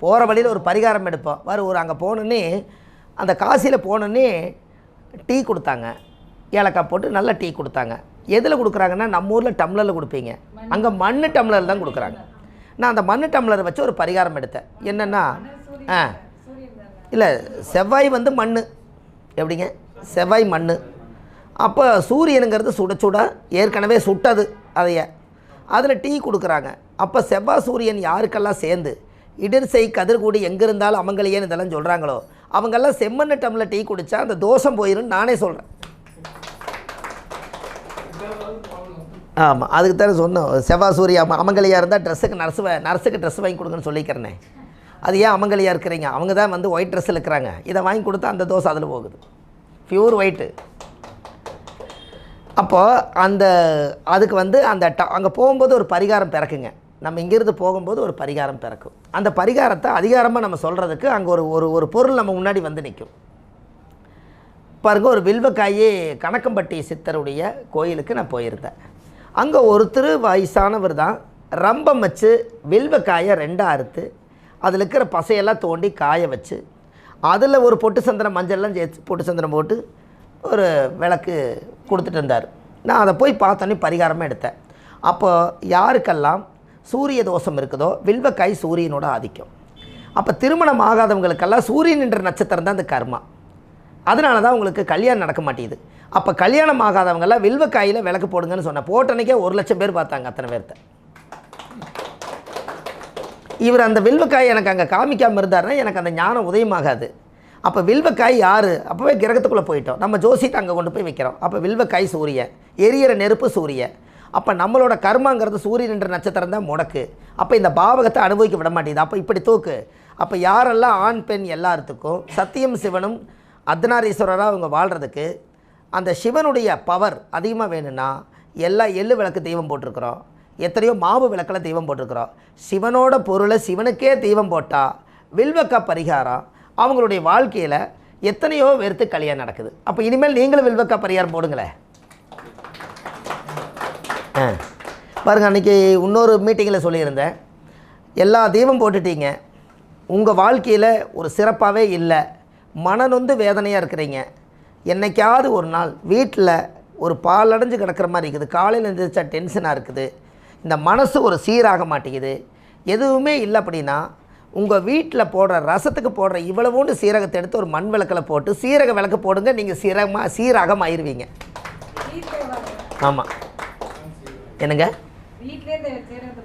போகிற வழியில் ஒரு பரிகாரம் எடுப்போம். ஒரு அங்கே போனோன்னே அந்த காசியில் போனோன்னே டீ கொடுத்தாங்க, ஏலக்காய் போட்டு நல்ல டீ கொடுத்தாங்க. எதில் கொடுக்குறாங்கன்னா நம்ம ஊரில் டம்ளரில் கொடுப்பீங்க, அங்கே மண் டம்ளர் தான் கொடுக்குறாங்க. நான் அந்த மண் டம்ளரை வச்சு ஒரு பரிகாரம் எடுத்தேன். என்னென்னா இல்லை செவ்வாய் மண், எப்படிங்க செவ்வாய் மண். அப்போ சூரியனுங்கிறது சுட சுட ஏற்கனவே சுட்டது, அதைய அதில் டீ கொடுக்குறாங்க. அப்போ செவ்வாய் சூரியன் யாருக்கெல்லாம் சேர்ந்து இடிர்சை கதிர்கூடி எங்கே இருந்தாலும் அமங்கலியன்னு இதெல்லாம் சொல்கிறாங்களோ அவங்கெல்லாம் செம்மண் டம்ளர் டீ குடித்தா அந்த தோஷம் போயிடும் நானே சொல்கிறேன். ஆமாம், அதுக்கு தானே சொன்னோம். செவ்வாய் சூரிய அமங்கலியாக இருந்தால் நர்ஸுக்கு ட்ரெஸ் வாங்கி கொடுங்கன்னு சொல்லிக்கிறேனே. அது ஏன் அமங்கலியாக இருக்கிறீங்க? அவங்க தான் ஒயிட் ட்ரெஸ்ஸில் இருக்கிறாங்க. இதை வாங்கி கொடுத்தா அந்த தோசை அதில் போகுது, பியூர் ஒயிட்டு. அப்போது அதுக்கு அந்த அங்கே போகும்போது ஒரு பரிகாரம் பிறக்குங்க. நம்ம இங்கேருந்து போகும்போது ஒரு பரிகாரம் பிறக்கும். அந்த பரிகாரத்தை அதிகாரமாக நம்ம சொல்கிறதுக்கு அங்கே ஒரு பொருள் நம்ம முன்னாடி நிற்கும். பாருங்கள், ஒரு வில்வக்காயே கணக்கம்பட்டி சித்தருடைய கோயிலுக்கு நான் போயிருந்தேன். அங்கே ஒருத்தர் வயசானவர் தான் ரம்பம் வச்சு வில்வக்காயை 2 அறுத்து அதில் இருக்கிற பசையெல்லாம் தோண்டி காய வச்சு அதில் ஒரு பொட்டு சந்திரம் மஞ்சள்லாம் சேர்த்து பொட்டு சந்திரம் போட்டு ஒரு விளக்கு கொடுத்துட்டு இருந்தார். நான் அதை போய் பார்த்தோன்னே பரிகாரமாக எடுத்தேன். அப்போ யாருக்கெல்லாம் சூரிய தோஷம் இருக்குதோ வில்வக்காய் சூரியனோட ஆதிக்கம். அப்போ திருமணம் ஆகாதவங்களுக்கெல்லாம் சூரியன் என்ற நட்சத்திரம் தான் அந்த கர்மா. அதனால தான் உங்களுக்கு கல்யாணம் நடக்க மாட்டேங்குது. அப்போ கல்யாணம் ஆகாதவங்கெல்லாம் வில்வக்காயில் விளக்கு போடுங்கன்னு சொன்னேன். போட்டனைக்கே 1,00,000 பேர் பார்த்தாங்க, அத்தனை பேர்த்த. இவர் அந்த வில்வக்காய் எனக்கு அங்கே காமிக்காமல் இருந்தாருன்னா எனக்கு அந்த ஞானம் உதயமாகாது. அப்போ வில்வக்காய் யார்? அப்போவே கிரகத்துக்குள்ளே போயிட்டோம். நம்ம ஜோசிட்டு அங்கே கொண்டு போய் வைக்கிறோம். அப்போ வில்வக்காய் சூரியன், எரியிற நெருப்பு சூரியன். அப்போ நம்மளோட கர்மாங்கிறது சூரியன் என்ற நட்சத்திரம் தான் முடக்கு. அப்போ இந்த பாவகத்தை அனுபவிக்க விட மாட்டேங்குது. அப்போ இப்படி தூக்கு. அப்போ யாரெல்லாம் ஆண் பெண் எல்லாத்துக்கும் சத்தியம் சிவனும் அர்த்தநாரீஸ்வரராக அவங்க வாழ்கிறதுக்கு அந்த சிவனுடைய பவர் அதிகமாக வேணும்னா எல்லா எள்ளு விளக்கு தெய்வம் போட்டிருக்கிறோம், எத்தனையோ மாவு விளக்கில் தெய்வம் போட்டிருக்கிறோம். சிவனோட பொருளை சிவனுக்கே தெய்வம் போட்டால் வில்வக்கா பரிகாரம் அவங்களுடைய வாழ்க்கையில் எத்தனையோ பேருக்கு கல்யாணம் நடக்குது. அப்போ இனிமேல் நீங்களும் வில்வக்கா பரிகாரம் போடுங்களேன். பாருங்கள், அன்றைக்கி இன்னொரு மீட்டிங்கில் சொல்லியிருந்தேன், எல்லா தெய்வம் போட்டுட்டீங்க, உங்கள் வாழ்க்கையில் ஒரு சிறப்பாகவே இல்லை, மனநொந்து வேதனையாக இருக்கிறீங்க. என்றைக்காவது ஒரு நாள் வீட்டில் ஒரு பாலடைஞ்சு கிடக்கிற மாதிரி இருக்குது, காலையில் எழுந்திரிச்சா டென்ஷனாக இருக்குது, இந்த மனசு ஒரு சீராக மாட்டேங்குது, எதுவுமே இல்லை அப்படின்னா உங்கள் வீட்டில் போடுற ரசத்துக்கு போடுற இவ்வளவோண்டு சீரகத்தை எடுத்து ஒரு மண் விளக்கில் போட்டு சீரக விளக்கு போடுங்க, நீங்கள் சீராகம் ஆயிடுவீங்க. ஆமாம், என்னங்க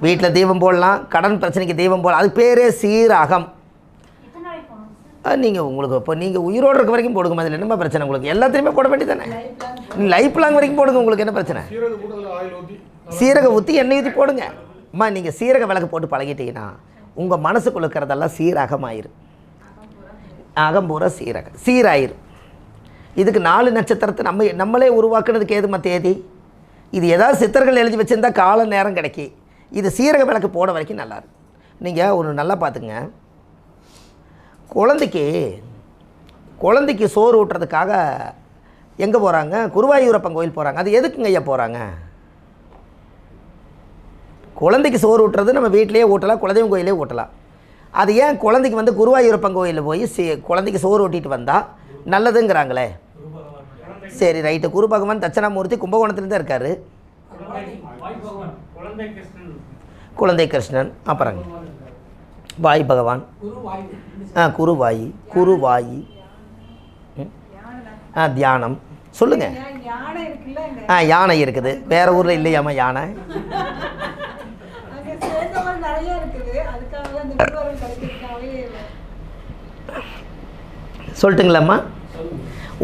வீட்டில் தீபம் போடலாம், கடன் பிரச்சனைக்கு தீபம் போடலாம், அது பேரே சீராகம். நீங்கள் உங்களுக்கு இப்போ நீங்கள் உயிரோடு இருக்க வரைக்கும் போடுங்க, அதில் என்னமா பிரச்சனை உங்களுக்கு? எல்லாத்தையுமே போட வேண்டியது தானே, லைஃப் லாங் வரைக்கும் போடுங்க, உங்களுக்கு என்ன பிரச்சனை? சீரக ஊற்றி எண்ணெய் ஊற்றி போடுங்க. அம்மா, நீங்கள் சீரக விளக்கு போட்டு பழகிட்டீங்கன்னா உங்கள் மனசுக்குள்ள இருக்கிறதெல்லாம் சீரகமாயிரும், அகம்பூரா சீராயிரும். இதுக்கு 4 நட்சத்திரத்தை நம்மளே உருவாக்குனதுக்கு ஏதுமா தேதி? இது ஏதாவது சித்தர்கள் எழுதி வச்சுருந்தா கால நேரம் கிடைக்கி. இது சீரக விளக்கு போட வரைக்கும் நல்லாயிருக்கும். நீங்கள் ஒன்று நல்லா பார்த்துங்க, குழந்தைக்கு சோறு ஊட்டுறதுக்காக எங்கே போகிறாங்க? குருவாயூரப்பன் கோயில் போகிறாங்க. அது எதுக்குங்க ஐயா போகிறாங்க? குழந்தைக்கு சோறு ஊட்டுறது நம்ம வீட்டிலேயே ஊட்டலாம், குலதெய்வம் கோயிலே ஊட்டலாம். அது ஏன் குழந்தைக்கு குருவாயூரப்பன் கோயிலில் போய் குழந்தைக்கு சோறு ஊட்டிட்டு வந்தால் நல்லதுங்கிறாங்களே? சரி, ரைட்டு. குரு பகவான் தட்சணாமூர்த்தி கும்பகோணத்துலேருந்து தான் இருக்கார். குழந்தை கிருஷ்ணன், அப்புறங்க வாய் பகவான், குருவாயி, தியானம். சொல்லுங்கள். யானை இருக்குது, வேறு ஊரில் இல்லையாம்மா யானை? சொல்லட்டுங்களாம்மா?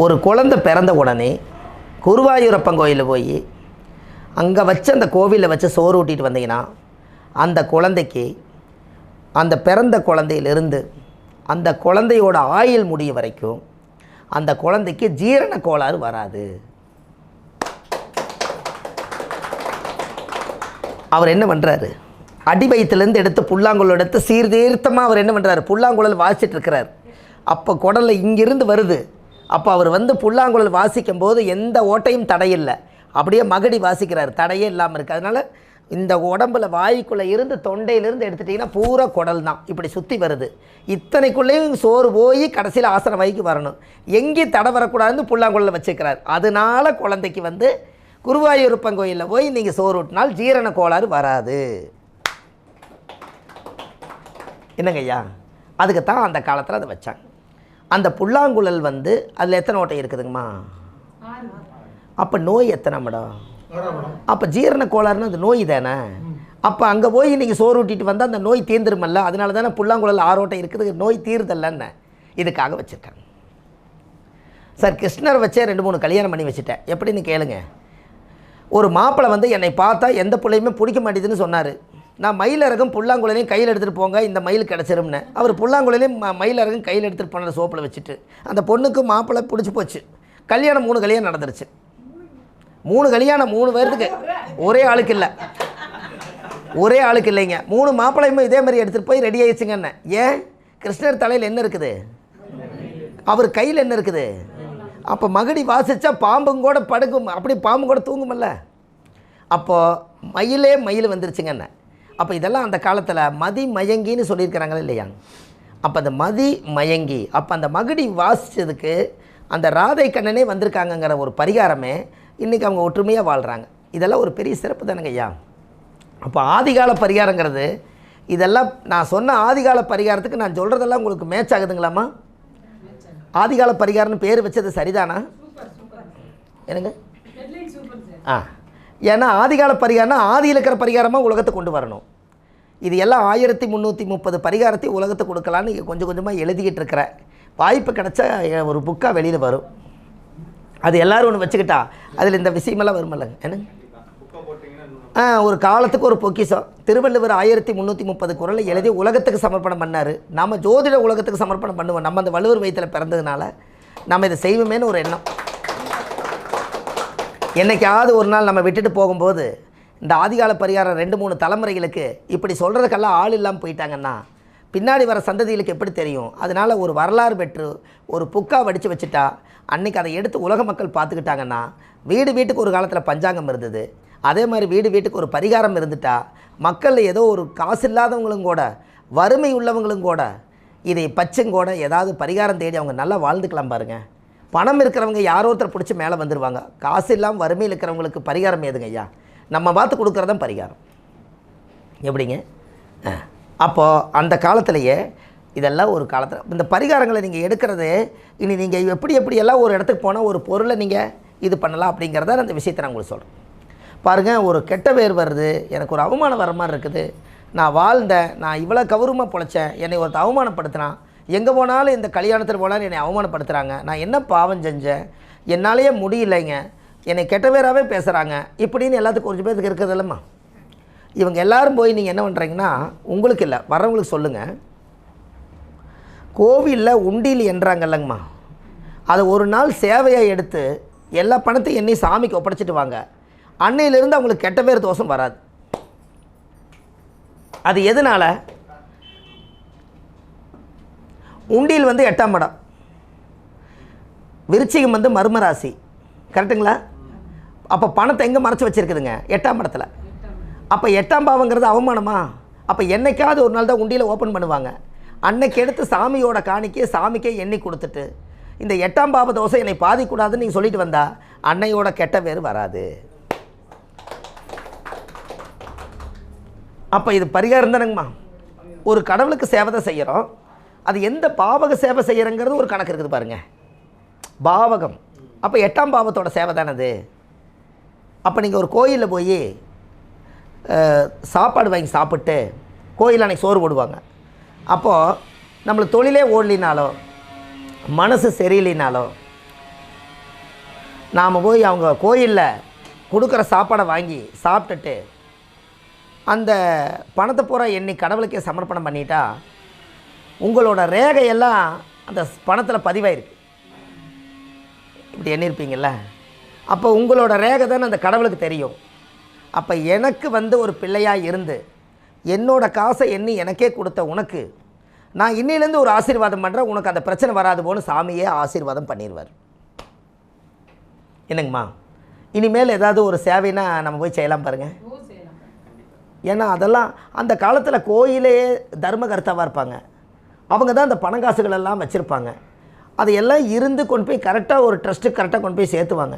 ஒரு குழந்தை பிறந்த உடனே குருவாயூரப்பன் கோயிலில் போய் அங்கே வச்சு அந்த கோவிலில் வச்சு சோறு ஊட்டிட்டு வந்தீங்கன்னா அந்த குழந்தைக்கு, அந்த பிறந்த குழந்தையிலிருந்து அந்த குழந்தையோட ஆயுள் முடிய வரைக்கும் அந்த குழந்தைக்கு ஜீரண கோளாறு வராது. அவர் என்ன பண்ணுறாரு? அடி வயிற்றுலேருந்து எடுத்து புல்லாங்குழல் எடுத்து சீர்தீர்த்தமாக அவர் என்ன பண்ணுறாரு? புல்லாங்குழல் வாசிச்சுட்டு இருக்கிறார். அப்போ குடலில் இங்கிருந்து வருது. அப்போ அவர் புல்லாங்குழல் வாசிக்கும் போது எந்த ஓட்டையும் தடையில்லை, அப்படியே மகடி வாசிக்கிறார், தடையே இல்லாமல் இருக்குது. அதனால் இந்த உடம்புல வாய்க்குள்ளே இருந்து தொண்டையிலிருந்து எடுத்துட்டிங்கன்னா பூரா குடல் தான் இப்படி சுற்றி வருது. இத்தனைக்குள்ளேயும் சோறு போய் கடைசியில் ஆசன வாய்க்கு வரணும். எங்கேயும் தடை வரக்கூடாதுன்னு புல்லாங்குழலில் வச்சுக்கிறார். அதனால குழந்தைக்கு வந்து குருவாயூரப்பன் கோயிலில் போய் நீங்கள் சோறு ஊட்டினால் ஜீரண கோளாறு வராது. என்னங்க ஐயா, அதுக்கு தான் அந்த காலத்தில் அதை வச்சாங்க. அந்த புல்லாங்குழல் வந்து அதில் எத்தனை ஓட்டை இருக்குதுங்கம்மா? அப்போ நோய் எத்தனை மேடம்? அப்போ ஜீரண கோளாறுன்னு அது நோய் தானே. அப்போ அங்கே போய் நீங்கள் சோறு ஊட்டிட்டு வந்தால் அந்த நோய் தீர்ந்துருமல்ல. அதனால தானே புல்லாங்குழல் 6 ஓட்டை இருக்குது, நோய் தீர்தல்லன்னு இதுக்காக வச்சுருக்காங்க. சார் கிருஷ்ணர் வச்சே 2-3 கல்யாணம் பண்ணி வச்சுட்டேன். எப்படின்னு கேளுங்க. ஒரு மாப்பிள்ளை வந்து என்னை பார்த்தா எந்த பிள்ளையுமே பிடிக்க மாட்டேதுன்னு சொன்னார். நான் மயிலரகம் புல்லாங்குழலையும் கையில் எடுத்துகிட்டு போங்க, இந்த மயில் கிடச்சிரும்னு. அவர் புல்லாங்குழலையும் மயிலரகம் கையில் எடுத்துகிட்டு போன சோப்பில் வச்சுட்டு அந்த பொண்ணுக்கு மாப்பிள்ளை பிடிச்சி போச்சு. கல்யாணம் 3 கல்யாணம் நடந்துருச்சு. 3 கல்யாணம் 3 பேர்த்துக்கு ஒரே ஆளுக்கு இல்லை, ஒரே ஆளுக்கு இல்லைங்க. 3 மாப்பிள்ளையுமே இதே மாதிரி எடுத்துகிட்டு போய் ரெடி ஆயிடுச்சுங்கன்னு. ஏன்? கிருஷ்ணர் தலையில் என்ன இருக்குது, அவர் கையில் என்ன இருக்குது. அப்போ மகடி வாசித்தா பாம்பும் கூட படுக்கும், அப்படி பாம்பு கூட தூங்குமல்ல. அப்போது மயில் வந்துருச்சுங்கண்ணே. அப்போ இதெல்லாம் அந்த காலத்தில் மதி மயங்கின்னு சொல்லியிருக்கிறாங்களே இல்லையா. அப்போ அந்த மதி மயங்கி அப்போ அந்த மகடி வாசித்ததுக்கு அந்த ராதை கண்ணனே வந்திருக்காங்கங்கிற ஒரு பரிகாரமே இன்றைக்கி அவங்க ஒற்றுமையாக வாழ்கிறாங்க. இதெல்லாம் ஒரு பெரிய சிறப்பு தானுங்க ஐயா. அப்போ ஆதிகால பரிகாரங்கிறது இதெல்லாம் நான் சொன்ன ஆதிகால பரிகாரத்துக்கு நான் சொல்கிறதெல்லாம் உங்களுக்கு மேட்ச் ஆகுதுங்களாம்மா? ஆதிகால பரிகாரம்னு பேர் வச்சது சரிதானா? என்னங்க? ஏன்னா ஆதிகால பரிகாரம்னா ஆதியில் இருக்கிற பரிகாரமாக உலகத்தை கொண்டு வரணும். இது எல்லாம் 1330 பரிகாரத்தை உலகத்தை கொடுக்கலான்னு கொஞ்சம் கொஞ்சமாக எழுதிக்கிட்டு இருக்கிற வாய்ப்பு கிடச்சா ஒரு புக்காக வெளியில் வரும். அது எல்லோரும் ஒன்று வச்சுக்கிட்டா அதில் இந்த விஷயமெல்லாம் வருமல்லங்க. என்னங்க? ஒரு காலத்துக்கு ஒரு பொக்கிஷம். திருவள்ளுவர் 1330 குறளை எழுதி உலகத்துக்கு சமர்ப்பணம் பண்ணார். நம்ம ஜோதிட உலகத்துக்கு சமர்ப்பணம் பண்ணுவோம். நம்ம அந்த வள்ளுவர் வயிற்றில் பிறந்ததுனால நம்ம இதை செய்வோமேனு ஒரு எண்ணம். என்றைக்காவது ஒரு நாள் நம்ம விட்டுட்டு போகும்போது இந்த ஆதிகால பரிகாரம் 2-3 தலைமுறைகளுக்கு இப்படி சொல்கிறதுக்கெல்லாம் ஆள் இல்லாமல் போயிட்டாங்கன்னா பின்னாடி வர சந்ததிகளுக்கு எப்படி தெரியும்? அதனால் ஒரு வரலாறு பெற்று ஒரு புக்காக வடித்து வச்சுட்டா அன்றைக்கி அதை எடுத்து உலக மக்கள் பார்த்துக்கிட்டாங்கன்னா, வீட்டுக்கு ஒரு காலத்தில் பஞ்சாங்கம் இருந்தது, அதே மாதிரி வீட்டுக்கு ஒரு பரிகாரம் இருந்துட்டா மக்கள் ஏதோ ஒரு காசு இல்லாதவங்களும் கூட வறுமை உள்ளவங்களும் கூட இதை பச்சுங்கூட ஏதாவது பரிகாரம் தேடி அவங்க நல்லா வாழ்ந்துக்கலாம் பாருங்கள். பணம் இருக்கிறவங்க யாரோ ஒருத்தர் பிடிச்சி மேலே வந்துடுவாங்க. காசு இல்லாமல் வறுமையில் இருக்கிறவங்களுக்கு பரிகாரம் ஏதுங்க ஐயா? நம்ம பார்த்து கொடுக்குறதான் பரிகாரம். எப்படிங்க? அப்போது அந்த காலத்திலேயே இதெல்லாம் ஒரு காலத்தில் இந்த பரிகாரங்களை நீங்கள் எடுக்கிறது இனி நீங்கள் எப்படியெல்லாம் ஒரு இடத்துக்கு போனால் ஒரு பொருளை நீங்கள் இது பண்ணலாம் அப்படிங்கிறத அந்த விஷயத்தை நான் உங்களுக்கு சொல்கிறேன். பாருங்கள், ஒரு கெட்ட பேர் வருது, எனக்கு ஒரு அவமானம் வர மாதிரி இருக்குது, நான் வாழ்ந்தேன், நான் இவ்வளோ கௌரவமாக பொழைச்சேன், என்னை ஒருத்தர் அவமானப்படுத்தினான், எங்கே போனாலும் இந்த கல்யாணத்தில் போனாலும் என்னை அவமானப்படுத்துகிறாங்க, நான் என்ன பாவம் செஞ்சேன், என்னாலேயே முடியலைங்க, என்னை கெட்ட பேராகவே பேசுகிறாங்க, இப்படின்னு எல்லாத்துக்கும் கொஞ்சம் பேருக்கு இருக்குது இல்லைம்மா. இவங்க எல்லோரும் போய் நீங்கள் என்ன பண்ணுறீங்கன்னா, உங்களுக்கு இல்லை வர்றவங்களுக்கு சொல்லுங்கள், கோவிலில் உண்டியில் என்றாங்கல்லங்கம்மா, அதை ஒரு நாள் சேவையாக எடுத்து எல்லா பணத்தையும் எண்ணி சாமிக்கு ஒப்படைச்சிட்டு வாங்க. அன்னையிலிருந்து அவங்களுக்கு கெட்ட பேர் தோஷம் வராது. அது எதனால்? உண்டியில் வந்து 8ஆம் இடம், விருச்சிகம் வந்து மர்மராசி, கரெக்டுங்களா? அப்போ பணத்தை எங்கே மறைச்சி வச்சுருக்குதுங்க? 8ஆம் இடத்துல. அப்போ 8ஆம் பாவங்கிறது அவமானமா? அப்போ என்னைக்காவது ஒரு நாள் தான் உண்டியில் ஓப்பன் பண்ணுவாங்க. அன்னைக்கு எடுத்து சாமியோட காணிக்கையை சாமிக்கே எண்ணி கொடுத்துட்டு இந்த 8ஆம் பாவ தோசை என்னை பாதிக்கூடாதுன்னு நீங்கள் சொல்லிட்டு வந்தால் அன்னையோட கெட்ட பேர் வராது. அப்போ இது பரிகாரம் தானேங்கம்மா. ஒரு கடவுளுக்கு சேவை தான் செய்கிறோம், அது எந்த பாவக சேவை செய்கிறங்கிறது ஒரு கணக்கு இருக்குது பாருங்கள். பாவகம் அப்போ 8ஆம் பாவத்தோட சேவை தானே அது. அப்போ நீங்கள் ஒரு கோயிலில் போய் சாப்பாடு வாங்கி சாப்பிட்டு கோயிலில் அன்றைக்கி சோறு போடுவாங்க. அப்போது நம்மளுக்கு தொழிலே ஓடலினாலோ மனசு சரியில்லைனாலோ நாம் போய் அவங்க கோயிலில் கொடுக்குற சாப்பாடை வாங்கி சாப்பிட்டுட்டு அந்த பணத்தை பூரா எண்ணி கடவுளுக்கே சமர்ப்பணம் பண்ணிட்டா உங்களோட ரேகையெல்லாம் அந்த பணத்தில் பதிவாயிருக்கு. இப்படி எண்ணிருப்பீங்கள்ல, அப்போ உங்களோட ரேகை தானே அந்த கடவுளுக்கு தெரியும். அப்போ எனக்கு வந்து ஒரு பிள்ளையாக இருந்து என்னோட காசை எண்ணி எனக்கே கொடுத்த உனக்கு நான் இன்னிலேருந்து ஒரு ஆசீர்வாதம் பண்ணுறேன், உனக்கு அந்த பிரச்சனை வராது போன்னு சாமியே ஆசீர்வாதம் பண்ணிடுவார். என்னங்கம்மா, இனிமேல் ஏதாவது ஒரு சேவைனா நம்ம போய் செய்யலாம் பாருங்கள். ஏன்னா அதெல்லாம் அந்த காலத்தில் கோயிலே தர்மகர்த்தாவாக இருப்பாங்க. அவங்க தான் அந்த பணங்காசுகள் எல்லாம் வச்சுருப்பாங்க. அதையெல்லாம் இருந்து கொண்டு போய் கரெக்டாக ஒரு ட்ரஸ்ட்டுக்கு கரெக்டாக கொண்டு போய் சேர்த்துவாங்க.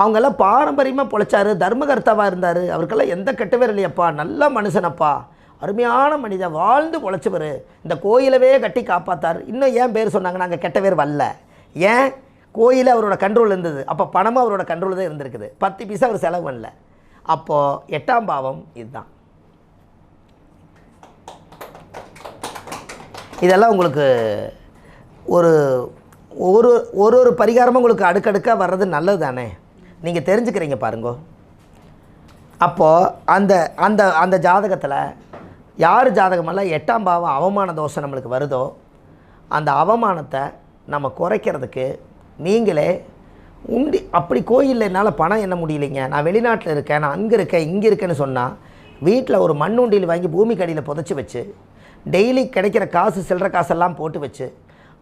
அவங்கெல்லாம் பாரம்பரியமாக பொழைச்சார், தர்மகர்த்தாவாக இருந்தார். அவருக்கெல்லாம் எந்த கெட்டவே இல்லையப்பா, நல்ல மனுஷனப்பா, அருமையான மனிதன், வாழ்ந்து பொழைச்சவர், இந்த கோயிலவே கட்டி காப்பாற்றார். இன்னும் ஏன் பேர் சொன்னாங்க, நாங்கள் கெட்ட பேர் வரல. ஏன்? கோயில் அவரோட கண்ட்ரோல் இருந்தது. அப்போ பணமும் அவரோட கண்ட்ரோல் தான் இருந்திருக்குது. 10 பைசா அவர் செலவு பண்ணல. அப்போது 8ஆம் பாவம் இதுதான். இதெல்லாம் உங்களுக்கு ஒரு ஒரு ஒரு பரிகாரமும் உங்களுக்கு அடுக்கடுக்காக வர்றது நல்லது தானே, நீங்கள் தெரிஞ்சுக்கிறீங்க பாருங்கோ. அப்போது அந்த அந்த அந்த ஜாதகத்தில் யார் ஜாதகமெல்லாம் 8ஆம் பாவம் அவமான தோஷம் நம்மளுக்கு வருதோ, அந்த அவமானத்தை நம்ம குறைக்கிறதுக்கு நீங்களே அப்படி கோயிலில் என்னால் பணம் என்ன முடியலைங்க, நான் வெளிநாட்டில் இருக்கேன், நான் அங்கே இருக்கேன் இங்கே இருக்கேன்னு சொன்னால், வீட்டில் ஒரு மண்ணுண்டியில் வாங்கி பூமிக்கு அடியில் புதைச்சி வச்சு டெய்லி கிடைக்கிற காசு சில்லற காசெல்லாம் போட்டு வச்சு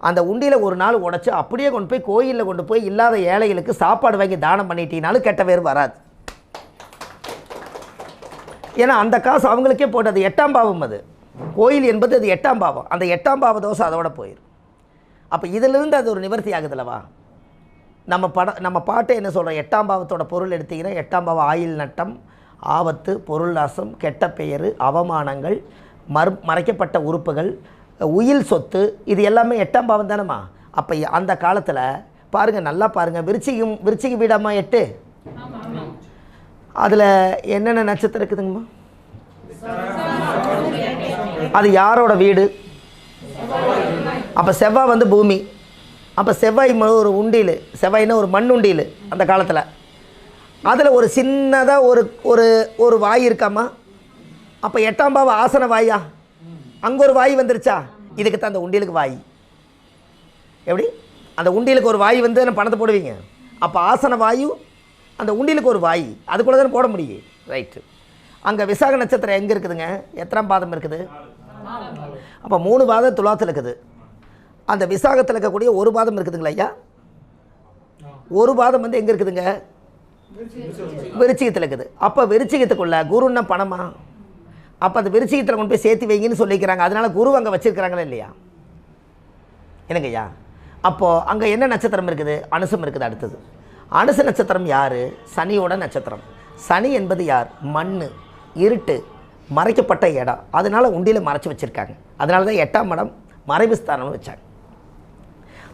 அந்த உண்டியில் ஒரு நாள் உடைச்சி அப்படியே கொண்டு போய் கோயிலில் கொண்டு போய் இல்லாத ஏழைகளுக்கு சாப்பாடு வாங்கி தானம் பண்ணிட்டீங்கனாலும் கெட்ட பேர் வராது. ஏன்னா அந்த காசு அவங்களுக்கே போட்டு, அது 8ஆம் பாவம், அது கோயில் என்பது அது 8ஆம் பாவம். அந்த 8ஆம் பாவ தோசை அதோட போயிடும். அப்போ இதிலிருந்து அது ஒரு நிவர்த்தி ஆகுதுல்லவா. நம்ம பாட்டை என்ன சொல்கிறோம், 8ஆம் பாவத்தோட பொருள் எடுத்திங்கன்னா 8ஆம் பாவம் ஆயில் நட்டம், ஆபத்து, பொருள் நாசம், கெட்ட பெயர், அவமானங்கள், மறைக்கப்பட்ட உறுப்புகள், உயில் சொத்து, இது எல்லாமே 8ஆம் பாவம் தானேம்மா. அப்போ அந்த காலத்தில் பாருங்கள், நல்லா பாருங்கள், விருச்சிக வீடாம்மா 8, அதில் என்னென்ன நட்சத்திரம் இருக்குதுங்கம்மா? அது யாரோட வீடு? அப்போ செவ்வாய் வந்து பூமி. அப்போ செவ்வாய் ஒரு உண்டியில், செவ்வாய்னா ஒரு மண் உண்டியில் அந்த காலத்தில். அதில் ஒரு சின்னதாக ஒரு ஒரு ஒரு வாய் இருக்காம்மா. அப்போ 8ஆம் பாவம் ஆசன வாயா, அங்கே ஒரு வாய் வந்துருச்சா, இதுக்கு தான் அந்த உண்டியலுக்கு வாய். எப்படி அந்த உண்டியலுக்கு ஒரு வாய் வந்து பணத்தை போடுவீங்க, அப்போ ஆசன வாயு அந்த உண்டியலுக்கு ஒரு வாய், அதுக்குள்ளே தானே போட முடியும். ரைட்டு. அங்கே விசாக நட்சத்திரம் எங்கே இருக்குதுங்க, எத்தனாம் பாதம் இருக்குது? அப்போ 3 பாதம் துலாத்தில் இருக்குது. அந்த விசாகத்தில் இருக்கக்கூடிய ஒரு பாதம் இருக்குதுங்களா ஐயா? ஒரு பாதம் வந்து எங்கே இருக்குதுங்க? விருச்சிகத்தில் இருக்குது. அப்போ விருச்சிகத்துக்குள்ள குருன்னா பணமா? அப்போ அந்த விருச்சிகத்தில் கொண்டு போய் சேர்த்து வைங்கன்னு சொல்லிக்கிறாங்க. அதனால குரு அங்கே வச்சிருக்கிறாங்களா இல்லையா? என்னங்க ஐயா? அப்போது அங்கே என்ன நட்சத்திரம் இருக்குது? அனுசம் இருக்குது. அடுத்தது அனுச நட்சத்திரம் யார்? சனியோட நட்சத்திரம். சனி என்பது யார்? மண், இருட்டு, மறைக்கப்பட்ட இடம். அதனால் உண்டியில் மறைச்சி வச்சுருக்காங்க. அதனால தான் 8ஆம் இடம் மறைவு ஸ்தானம்னு வச்சாங்க.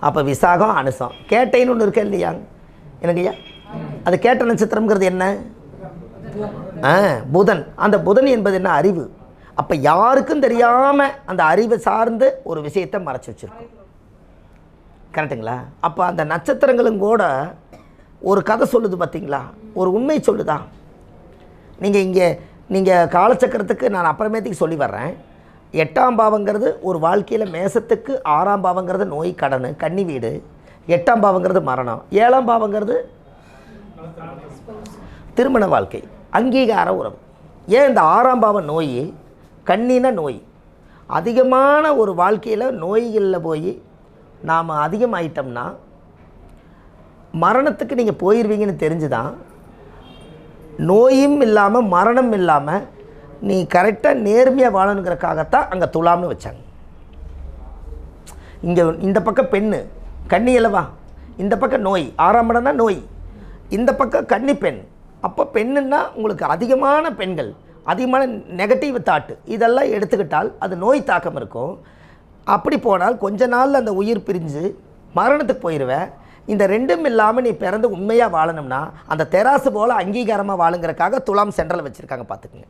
அப்போ விசாகம், அனுசம், கேட்டைன்னு ஒன்று இருக்கு இல்லையா? எனக்கு ஐயா அது கேட்ட நட்சத்திரம்ங்கிறது என்ன? புதன். அந்த புதன் என்பது என்ன? அறிவு. அப்போ யாருக்கும் தெரியாமல் அந்த அறிவை சார்ந்து ஒரு விஷயத்தை மறைச்சி வச்சுருக்கோம். கரெக்டுங்களா? அப்போ அந்த நட்சத்திரங்களும் கூட ஒரு கதை சொல்லுது பார்த்தீங்களா, ஒரு உண்மை சொல்லுதா. நீங்கள் காலச்சக்கரத்துக்கு நான் அப்புறமேட்டுக்கு சொல்லி வர்றேன். 8ஆம் பாவங்கிறது ஒரு வாழ்க்கையில் மேசத்துக்கு, 6ஆம் பாவங்கிறது நோய், கடன், கன்னி வீடு, 8ஆம் பாவங்கிறது மரணம், 7ஆம் பாவங்கிறது திருமண வாழ்க்கை, அங்கீகார உறவு. ஏன் இந்த 6ஆம் பாவம் நோய், கண்ணின நோய், அதிகமான ஒரு வாழ்க்கையில் நோய்களில் போய் நாம் அதிகமாயிட்டோம்னா மரணத்துக்கு நீங்கள் போயிடுவீங்கன்னு தெரிஞ்சு தான் நோயும் இல்லாமல் மரணம் இல்லாமல் நீ கரெக்டாக நேர்மையாக வாழணுங்கிறக்காகத்தான் அங்கே துலாம்னு வச்சாங்க. இங்கே இந்த பக்கம் பெண்ணு கன்னி அல்லவா, இந்த பக்கம் நோய், 6ஆம் இடம்னா நோய், இந்த பக்கம் கன்னி பெண். அப்போ பெண்ணுன்னா உங்களுக்கு அதிகமான பெண்கள், அதிகமான நெகட்டிவ் தாட்டு, இதெல்லாம் எடுத்துக்கிட்டால் அது நோய் தாக்கம் இருக்கும். அப்படி போனால் கொஞ்ச நாளில் அந்த உயிர் பிரிஞ்சு மரணத்துக்கு போயிடுவேன். இந்த ரெண்டும் இல்லாமல் நீ பிறந்து உண்மையாக வாழணும்னா அந்த தெராசு போல் அங்கீகாரமாக வாழுங்கிறக்காக துலாம் சென்ட்ரல் வச்சுருக்காங்க. பார்த்துக்குங்க.